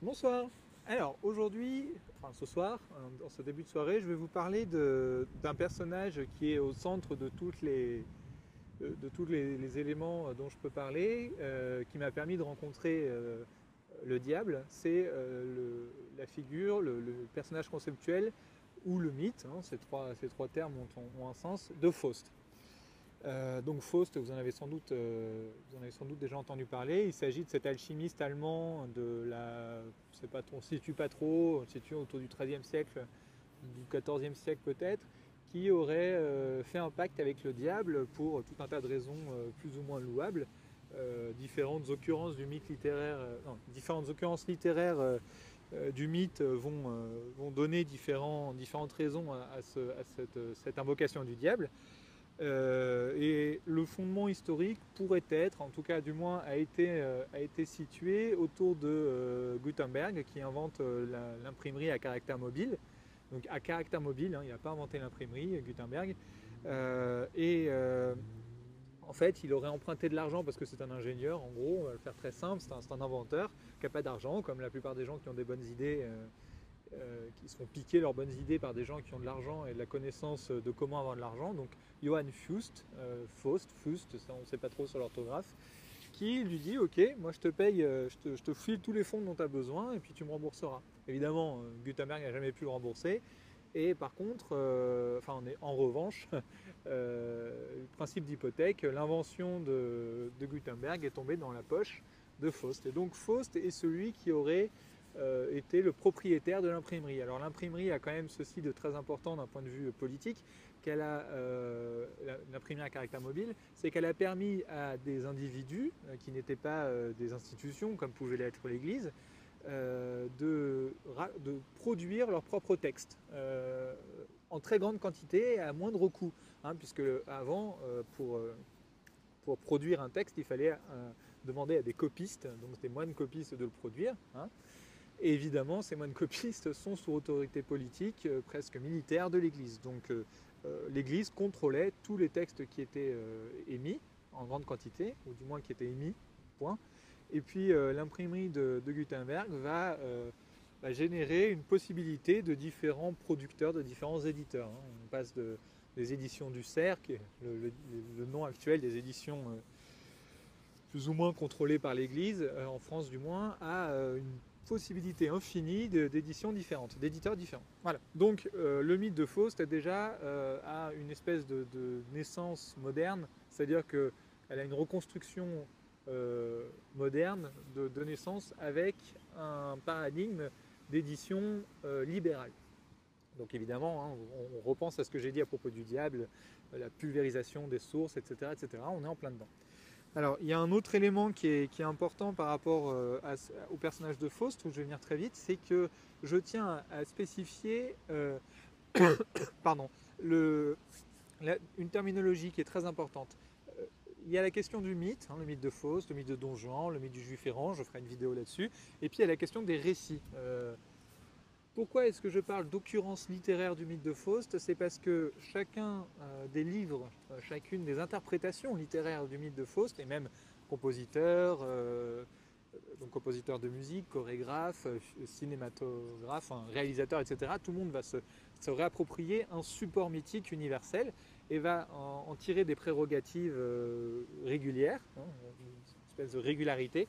Bonsoir. Alors aujourd'hui, enfin ce soir, dans ce début de soirée, je vais vous parler d'un personnage qui est au centre de tous les éléments dont je peux parler, qui m'a permis de rencontrer le diable. C'est la figure, le personnage conceptuel ou le mythe, hein, ces trois termes ont un sens, de Faust. Donc Faust, vous en avez sans doute déjà entendu parler. Il s'agit de cet alchimiste allemand je sais pas, on ne situe pas trop, on se situe autour du XIIIe siècle, du XIVe siècle peut-être, qui aurait fait un pacte avec le diable pour tout un tas de raisons plus ou moins louables. Différentes occurrences du mythe littéraire, différentes occurrences littéraires du mythe vont donner différentes raisons cette invocation du diable. Et le fondement historique pourrait être, en tout cas du moins a été situé autour de Gutenberg qui invente l'imprimerie à caractère mobile. Donc à caractère mobile, hein, il n'a pas inventé l'imprimerie, Gutenberg. En fait, il aurait emprunté de l'argent parce que c'est un ingénieur, en gros, on va le faire très simple, c'est un inventeur qui n'a pas d'argent, comme la plupart des gens qui ont des bonnes idées. Qui se font piquer leurs bonnes idées par des gens qui ont de l'argent et de la connaissance de comment avoir de l'argent. Donc Johann Faust, ça on ne sait pas trop sur l'orthographe, qui lui dit ok, moi je te paye, je te file tous les fonds dont tu as besoin et puis tu me rembourseras. Évidemment, Gutenberg n'a jamais pu le rembourser. Et par contre, en revanche, le principe d'hypothèque, l'invention de Gutenberg est tombée dans la poche de Faust. Et donc Faust est celui qui aurait était le propriétaire de l'imprimerie. Alors l'imprimerie a quand même ceci de très important d'un point de vue politique, l'imprimerie à caractère mobile, c'est qu'elle a permis à des individus qui n'étaient pas des institutions, comme pouvait l'être l'Église, de produire leurs propres textes en très grande quantité et à moindre coût. Hein, puisque avant, pour produire un texte, il fallait demander à des copistes, donc des moines copistes de le produire. Hein. Et évidemment, ces moines copistes sont sous autorité politique, presque militaire de l'Église. Donc l'Église contrôlait tous les textes qui étaient émis en grande quantité, ou du moins qui étaient émis, point. Et puis l'imprimerie de Gutenberg va générer une possibilité de différents producteurs, de différents éditeurs. Hein. On passe des éditions du Cercle, qui est le nom actuel des éditions plus ou moins contrôlées par l'Église, en France du moins, à une possibilité infinie d'éditions différentes, d'éditeurs différents. Voilà. Donc le mythe de Faust a une espèce de naissance moderne, c'est-à-dire qu'elle a une reconstruction moderne de naissance avec un paradigme d'édition libérale. Donc évidemment, hein, on repense à ce que j'ai dit à propos du diable, la pulvérisation des sources, etc., etc. On est en plein dedans. Alors, il y a un autre élément qui est important par rapport au personnage de Faust, où je vais venir très vite, c'est que je tiens à spécifier pardon, une terminologie qui est très importante. Il y a la question du mythe, hein, le mythe de Faust, le mythe de Don Juan, le mythe du juif errant, je ferai une vidéo là-dessus, et puis il y a la question des récits. Pourquoi est-ce que je parle d'occurrence littéraire du mythe de Faust? C'est parce que chacun des livres, chacune des interprétations littéraires du mythe de Faust, et même compositeur, donc compositeur de musique, chorégraphe, cinématographe, réalisateur, etc., tout le monde va se réapproprier un support mythique universel et va en tirer des prérogatives régulières, hein, une espèce de régularité,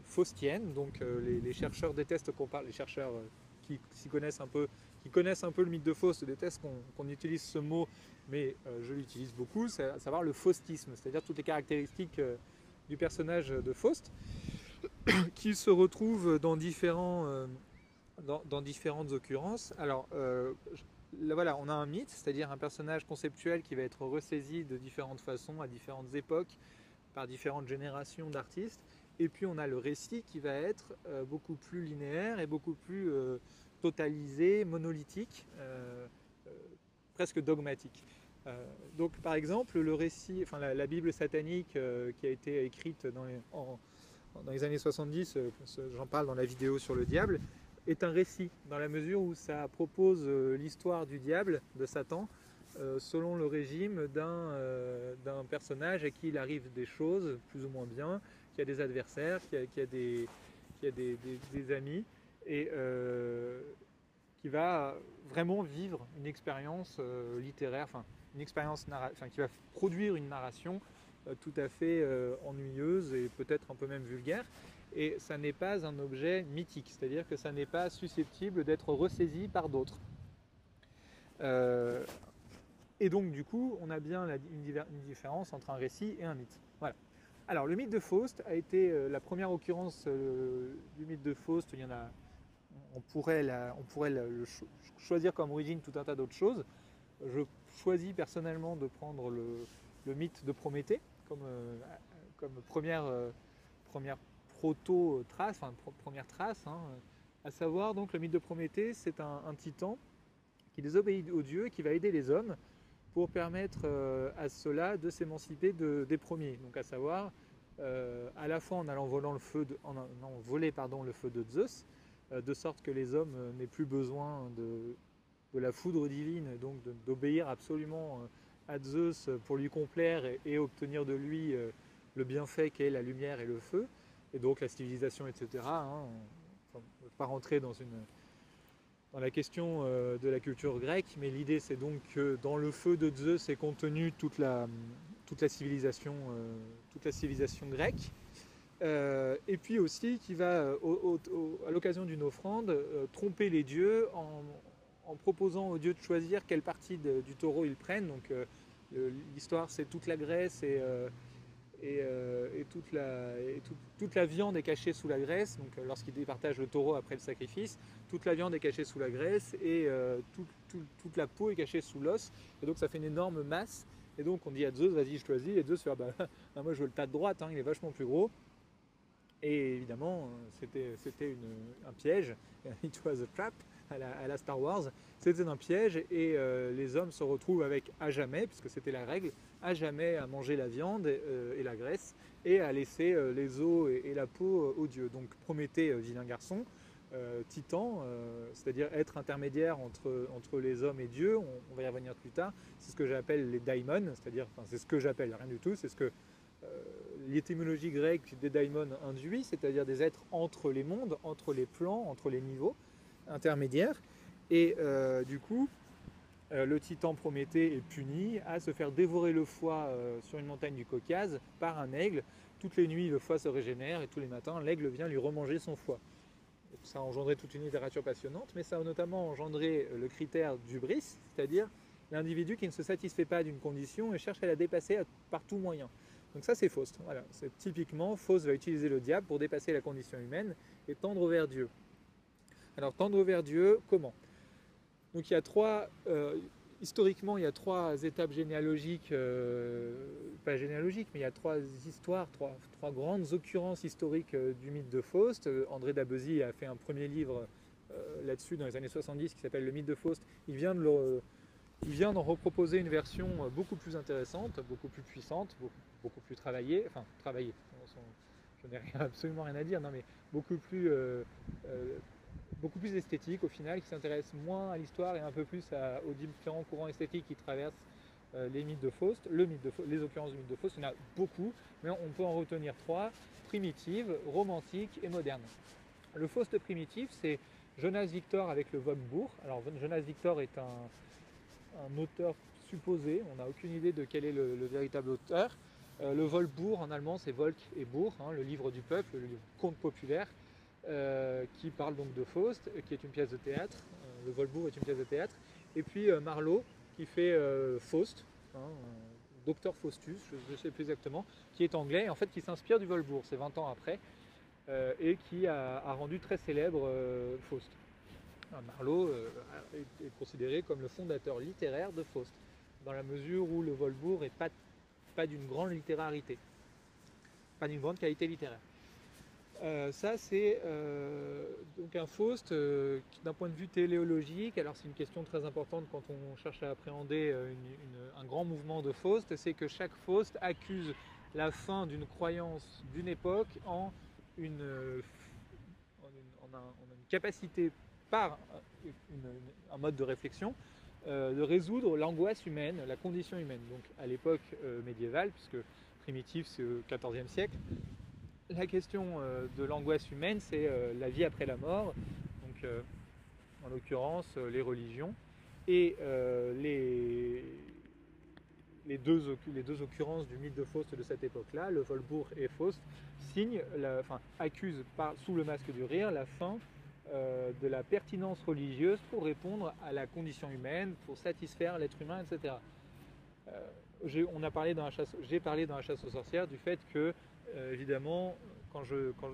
faustienne. Donc les chercheurs détestent qu'on parle, les chercheurs qui connaissent un peu le mythe de Faust détestent qu'on utilise ce mot, mais je l'utilise beaucoup, c'est à savoir le faustisme, c'est-à-dire toutes les caractéristiques du personnage de Faust qui se retrouvent dans différentes occurrences. Alors là, voilà, on a un mythe, c'est-à-dire un personnage conceptuel qui va être ressaisi de différentes façons, à différentes époques, par différentes générations d'artistes. Et puis on a le récit qui va être beaucoup plus linéaire et beaucoup plus totalisé, monolithique, presque dogmatique. Donc par exemple, le récit, la Bible satanique qui a été écrite dans les années 70, j'en parle dans la vidéo sur le diable, est un récit, dans la mesure où ça propose l'histoire du diable, de Satan, selon le régime d'un personnage à qui il arrive des choses plus ou moins bien, qui a des adversaires, qui qui a des amis, et qui va vraiment vivre une expérience littéraire, enfin une expérience qui va produire une narration tout à fait ennuyeuse et peut-être un peu même vulgaire. Et ça n'est pas un objet mythique, c'est-à-dire que ça n'est pas susceptible d'être ressaisi par d'autres. Et donc du coup, on a bien une différence entre un récit et un mythe. Voilà. Alors le mythe de Faust a été la première occurrence du mythe de Faust. Il y en a, on pourrait choisir comme origine tout un tas d'autres choses. Je choisis personnellement de prendre le mythe de Prométhée comme première proto-trace, enfin première trace, hein, à savoir donc le mythe de Prométhée, c'est un titan qui désobéit aux dieux et qui va aider les hommes pour permettre à ceux-là de s'émanciper des premiers, donc à savoir à la fois en allant voler le feu de Zeus, de sorte que les hommes n'aient plus besoin de la foudre divine, donc d'obéir absolument à Zeus pour lui complaire et obtenir de lui le bienfait qu'est la lumière et le feu, et donc la civilisation, etc. Hein. On ne va pas rentrer dans la question de la culture grecque, mais l'idée c'est donc que dans le feu de Zeus est contenue toute la civilisation grecque. Et puis aussi qui va, à l'occasion d'une offrande, tromper les dieux en proposant aux dieux de choisir quelle partie du taureau ils prennent. Donc l'histoire, c'est toute la graisse et toute la viande est cachée sous la graisse. Donc lorsqu'ils départagent le taureau après le sacrifice, toute la viande est cachée sous la graisse et toute la peau est cachée sous l'os. Et donc ça fait une énorme masse. Et donc on dit à Zeus, vas-y, je choisis. Et Zeus fait, moi je veux le tas de droite, hein, il est vachement plus gros. Et évidemment, c'était un piège. It was a trap à la Star Wars. C'était un piège et les hommes se retrouvent avec à jamais, puisque c'était la règle, à jamais à manger la viande et la graisse et à laisser les os et la peau aux dieux. Donc Prométhée, vilain garçon, Titan, c'est-à-dire être intermédiaire entre les hommes et Dieu, on va y revenir plus tard, c'est ce que j'appelle les daimons, c'est-à-dire, enfin c'est ce que j'appelle, rien du tout, c'est ce que l'étymologie grecque des daimons induit, c'est-à-dire des êtres entre les mondes, entre les plans, entre les niveaux intermédiaires. Et du coup, le titan Prométhée est puni à se faire dévorer le foie sur une montagne du Caucase par un aigle. Toutes les nuits, le foie se régénère et tous les matins, l'aigle vient lui remanger son foie. Ça a engendré toute une littérature passionnante, mais ça a notamment engendré le critère d'hubris, c'est-à-dire l'individu qui ne se satisfait pas d'une condition et cherche à la dépasser par tout moyen. Donc ça c'est Faust. Voilà. C'est typiquement, Faust va utiliser le diable pour dépasser la condition humaine et tendre vers Dieu. Alors tendre vers Dieu, comment? Donc il y a historiquement il y a trois étapes généalogiques, pas généalogiques, mais il y a trois histoires, trois grandes occurrences historiques du mythe de Faust. André Dabezy a fait un premier livre là-dessus dans les années 70 qui s'appelle Le mythe de Faust. Il vient d'en reproposer une version beaucoup plus intéressante, beaucoup plus puissante, beaucoup plus travaillée, je n'ai absolument rien à dire, non mais beaucoup plus esthétique au final, qui s'intéresse moins à l'histoire et un peu plus aux différents courants esthétiques qui traversent les mythes de Faust, les occurrences du mythe de Faust. Il y en a beaucoup, mais on peut en retenir trois: primitive, romantique et moderne. Le Faust primitif, c'est Jonas Victor avec le Volkbourg. Alors Jonas Victor est un auteur supposé, on n'a aucune idée de quel est le véritable auteur. Le Volkbourg en allemand c'est Volk et Bourg, hein, le livre du peuple, le livre conte populaire, qui parle donc de Faust, qui est une pièce de théâtre. Le Volkbourg est une pièce de théâtre. Et puis Marlowe qui fait Faust, hein, Docteur Faustus, je ne sais plus exactement, qui est anglais, en fait qui s'inspire du Volkbourg, c'est 20 ans après, et qui a rendu très célèbre Faust. Marlowe est considéré comme le fondateur littéraire de Faust, dans la mesure où le Volkbourg n'est pas d'une grande littérarité, pas d'une grande qualité littéraire. Ça c'est donc un Faust qui, d'un point de vue téléologique, alors c'est une question très importante quand on cherche à appréhender un grand mouvement de Faust, c'est que chaque Faust accuse la fin d'une croyance d'une époque en une capacité par un mode de réflexion de résoudre l'angoisse humaine, la condition humaine. Donc à l'époque médiévale, puisque primitif c'est au XIVe siècle, la question de l'angoisse humaine, c'est la vie après la mort, donc en l'occurrence les religions, et les deux occurrences du mythe de Faust de cette époque-là, le Volbourg et Faust, accusent sous le masque du rire la fin de la pertinence religieuse pour répondre à la condition humaine, pour satisfaire l'être humain, etc. J'ai parlé dans la chasse aux sorcières du fait que, évidemment,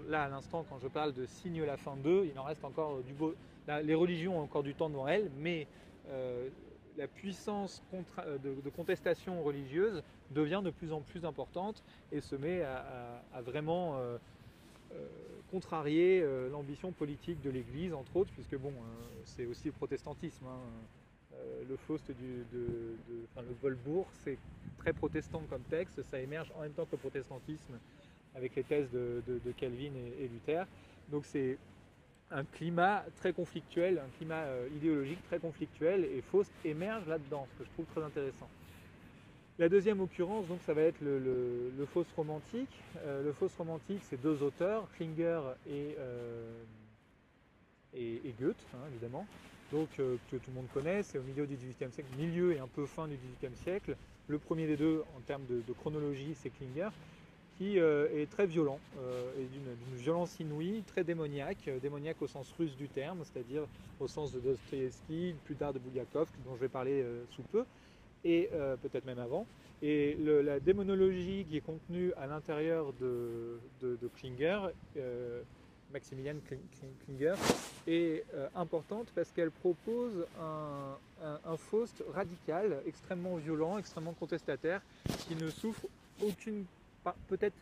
là à l'instant, quand je parle de signe la fin d'eux, il en reste encore du beau. Là, les religions ont encore du temps devant elles, mais la puissance de contestation religieuse devient de plus en plus importante et se met à vraiment contrarier l'ambition politique de l'Église, entre autres, puisque bon, c'est aussi le protestantisme. Le Faust le Volbourg, c'est très protestant comme texte, ça émerge en même temps que le protestantisme avec les thèses de Calvin et Luther. Donc c'est un climat très conflictuel, un climat idéologique très conflictuel, et Faust émerge là-dedans, ce que je trouve très intéressant. La deuxième occurrence, donc, ça va être le Faust romantique. Le Faust romantique, c'est deux auteurs, Klinger et Goethe, évidemment, donc que tout le monde connaît, c'est au milieu du XVIIIe siècle, milieu et un peu fin du XVIIIe siècle. Le premier des deux, en termes de chronologie, c'est Klinger, qui est très violent, et d'une violence inouïe, très démoniaque au sens russe du terme, c'est-à-dire au sens de Dostoïevski, plus tard de Bulgakov, dont je vais parler sous peu, et peut-être même avant. Et la démonologie qui est contenue à l'intérieur de Klinger, Maximilian Klinger, est importante parce qu'elle propose un Faust radical, extrêmement violent, extrêmement contestataire, qui ne souffre aucune, peut-être,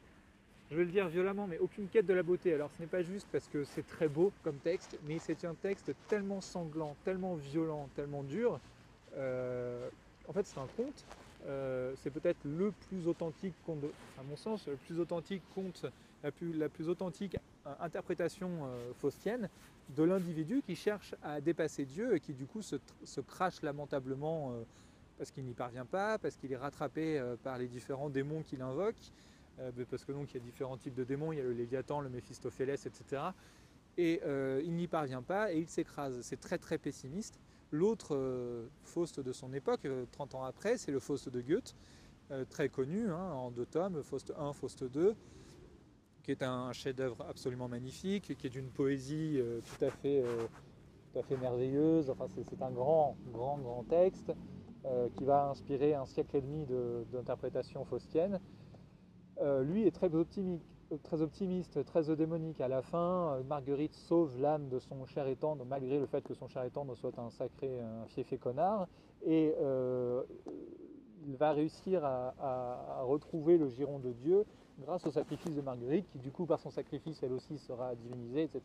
je vais le dire violemment, mais aucune quête de la beauté. Alors ce n'est pas juste parce que c'est très beau comme texte, mais c'est un texte tellement sanglant, tellement violent, tellement dur. En fait, c'est un conte. C'est peut-être le plus authentique conte, à mon sens, le plus authentique conte, la plus authentique interprétation faustienne de l'individu qui cherche à dépasser Dieu et qui du coup se crache lamentablement parce qu'il n'y parvient pas, parce qu'il est rattrapé par les différents démons qu'il invoque, parce que donc il y a différents types de démons, il y a le Léviathan, le Méphistophélès, etc. Et il n'y parvient pas et il s'écrase. C'est très très pessimiste. L'autre Faust de son époque, 30 ans après, c'est le Faust de Goethe, très connu, en 2 tomes, Faust 1, Faust 2, qui est un chef-d'œuvre absolument magnifique, qui est d'une poésie tout à fait merveilleuse. Enfin, c'est un grand texte qui va inspirer un siècle et demi d'interprétation faustienne. Lui est très optimiste, très eudémonique. À la fin, Marguerite sauve l'âme de son cher et tendre, malgré le fait que son cher et tendre soit un fiefé connard. Et il va réussir à retrouver le giron de Dieu grâce au sacrifice de Marguerite, qui du coup par son sacrifice elle aussi sera divinisée, etc.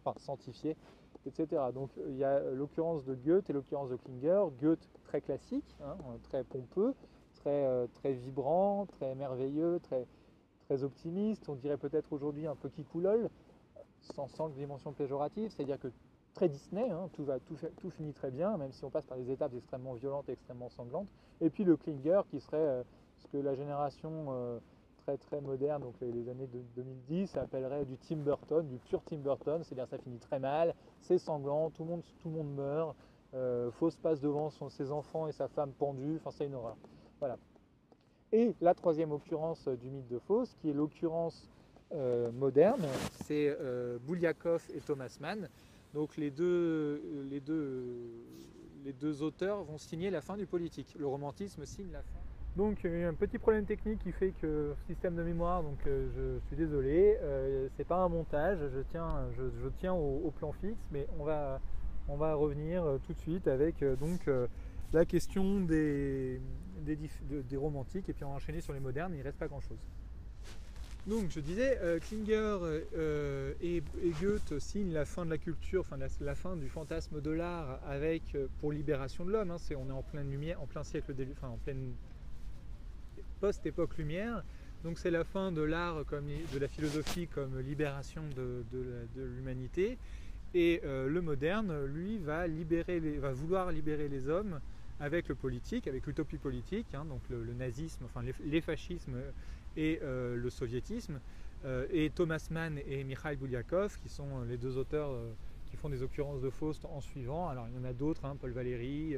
Enfin sanctifiée, etc. Donc il y a l'occurrence de Goethe et l'occurrence de Klinger. Goethe très classique, très pompeux, très vibrant, très merveilleux, très optimiste, on dirait peut-être aujourd'hui un peu kikoulol, sans dimension péjorative, c'est-à-dire que très Disney, tout finit très bien, même si on passe par des étapes extrêmement violentes et extrêmement sanglantes. Et puis le Klinger qui serait ce que la génération très moderne, donc les années 2010, appellerait du Tim Burton, du pur Tim Burton, c'est-à-dire ça finit très mal, c'est sanglant, tout le monde meurt, Faust passe devant ses enfants et sa femme pendue, enfin c'est une horreur. Voilà. Et la troisième occurrence du mythe de Faust, qui est l'occurrence moderne, c'est Bulgakov et Thomas Mann. Donc les deux auteurs vont signer la fin du politique. Le romantisme signe la fin. Donc il y a eu un petit problème technique qui fait que système de mémoire, donc je suis désolé, c'est pas un montage, je tiens au plan fixe, mais on va revenir tout de suite avec la question des romantiques, et puis on va enchaîner sur les modernes, il ne reste pas grand chose. Donc je disais, Klinger et Goethe signent la fin de la culture, enfin la fin du fantasme de l'art avec pour libération de l'homme. On est en pleine lumière, en plein siècle, en pleine post-époque lumière. Donc c'est la fin de l'art comme de la philosophie comme libération de l'humanité. Et le moderne, lui, va vouloir libérer les hommes avec le politique, avec l'utopie politique, donc le nazisme, enfin les fascismes et le soviétisme, et Thomas Mann et Mikhail Bulgakov, qui sont les deux auteurs qui font des occurrences de Faust en suivant. Alors il y en a d'autres, hein, Paul Valéry,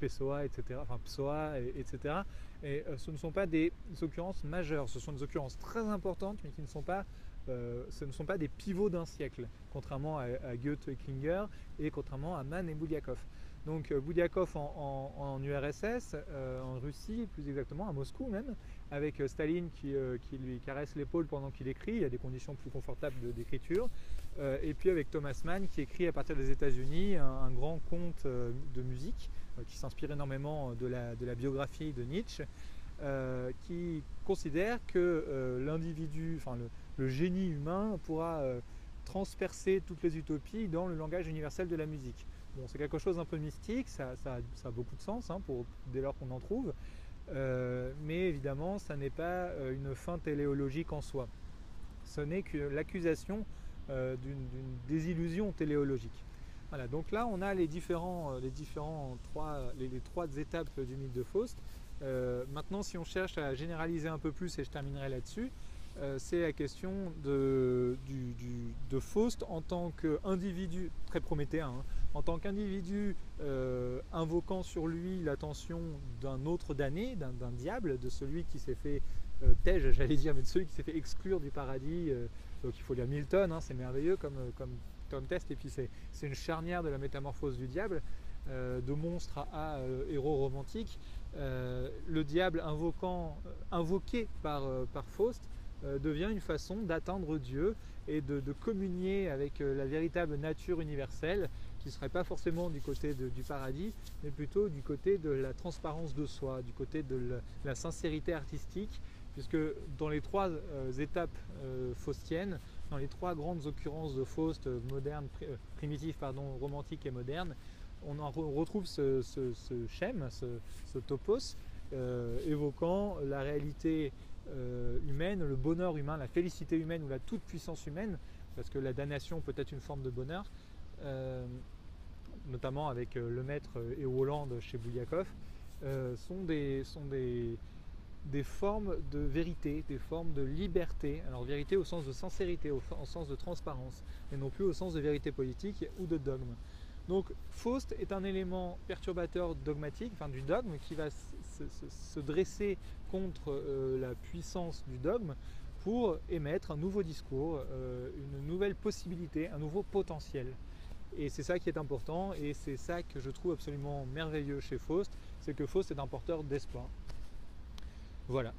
Pessoa, etc. Enfin Pessoa, etc. Et ce ne sont pas des occurrences majeures, ce sont des occurrences très importantes, mais qui ne sont pas, ce ne sont pas des pivots d'un siècle, contrairement à Goethe et Klinger, et contrairement à Mann et Bulgakov. Donc Bulgakov en URSS, en Russie plus exactement, à Moscou même, avec Staline qui lui caresse l'épaule pendant qu'il écrit, il y a des conditions plus confortables d'écriture, et puis avec Thomas Mann qui écrit à partir des États-Unis un grand conte de musique qui s'inspire énormément de la biographie de Nietzsche, qui considère que l'individu, enfin le génie humain pourra transpercer toutes les utopies dans le langage universel de la musique. Bon, c'est quelque chose d'un peu mystique, ça a beaucoup de sens hein, dès lors qu'on en trouve, mais évidemment ça n'est pas une fin téléologique en soi. Ce n'est que l'accusation d'une désillusion téléologique. Voilà, donc là on a les trois étapes du mythe de Faust. Maintenant, si on cherche à généraliser un peu plus, et je terminerai là-dessus, c'est la question de Faust en tant qu'individu, très prométhéen, hein, en tant qu'individu invoquant sur lui l'attention d'un autre damné, d'un diable, de celui qui s'est fait tège, j'allais dire, mais de celui qui s'est fait exclure du paradis. Donc il faut lire Milton, hein, c'est merveilleux comme test, et puis c'est une charnière de la métamorphose du diable, de monstre à héros romantique. Le diable invoqué par Faust devient une façon d'atteindre Dieu et de communier avec la véritable nature universelle, qui ne serait pas forcément du côté du paradis, mais plutôt du côté de la transparence de soi, du côté de la sincérité artistique, puisque dans les trois étapes faustiennes, dans les trois grandes occurrences de Faust, primitif, romantique et moderne, on retrouve ce schème, ce topos, évoquant la réalité humaine, le bonheur humain, la félicité humaine ou la toute-puissance humaine, parce que la damnation peut être une forme de bonheur, notamment avec le maître et Hollande chez Bulgakov, sont des formes de vérité, des formes de liberté. Alors vérité au sens de sincérité, au sens de transparence, et non plus au sens de vérité politique ou de dogme. Donc Faust est un élément perturbateur dogmatique, enfin du dogme, qui va se dresser contre la puissance du dogme pour émettre un nouveau discours, une nouvelle possibilité, un nouveau potentiel. Et c'est ça qui est important, et c'est ça que je trouve absolument merveilleux chez Faust, c'est que Faust est un porteur d'espoir. Voilà.